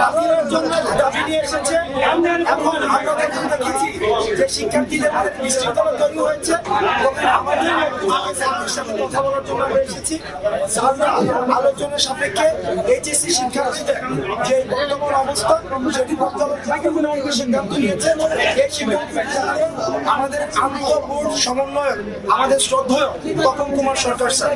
বাতিলের জন্য দাবি নিয়ে এসেছে। এখন আমরা দেখেছি যে শিক্ষার্থীদের মধ্যে বিশৃঙ্খলা তৈরি হয়েছে। আমাদের সাথে কথা বলার জন্য আমরা এসেছি। আলোচনার সাপেক্ষে এইচএসসি শিক্ষার্থীদের যে বর্তমান অবস্থা সেটি পর্যালোচনা সিদ্ধান্ত নিয়েছে। এই সিদ্ধান্তের জানালে আমাদের আন্তঃবোর্ড সমন্বয়ক আমাদের শ্রদ্ধেয় তপন কুমার সরকার স্যার।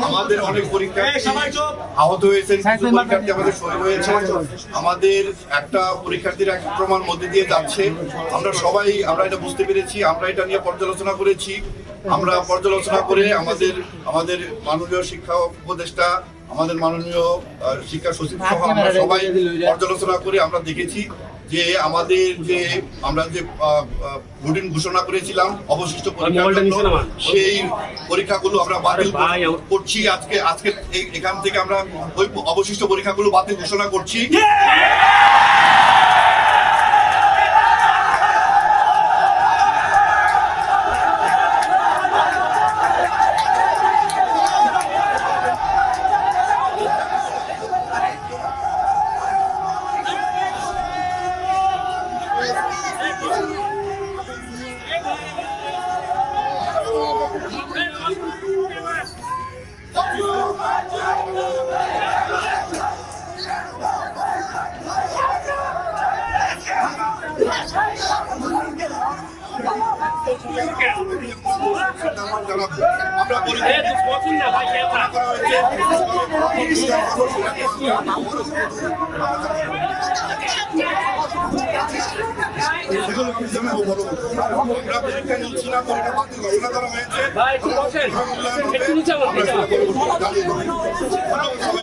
আমাদের অনেক পরীক্ষার্থী আহত হয়েছেন, পরীক্ষার্থী আমাদের শহীদ হয়েছে। আমাদের একটা পরীক্ষার্থীর এক প্রমাণ মধ্যে দিয়ে যাচ্ছে। আমরা সবাই এটা বুঝতে পেরেছি, আমরা এটা নিয়ে পর্যালোচনা করেছি। আমরা পর্যালোচনা করে আমাদের মাননীয় শিক্ষা উপদেষ্টা, আমাদের মাননীয় শিক্ষা সচিব সহ আমরা সবাই পর্যালোচনা করে আমরা দেখেছি যে আমরা যে রুটিন ঘোষণা করেছিলাম অবশিষ্ট পরীক্ষার জন্য, সেই পরীক্ষাগুলো আমরা বাতিল করছি। আজকে এখান থেকে আমরা ওই অবশিষ্ট পরীক্ষাগুলো বাতিল ঘোষণা করছি। আমরা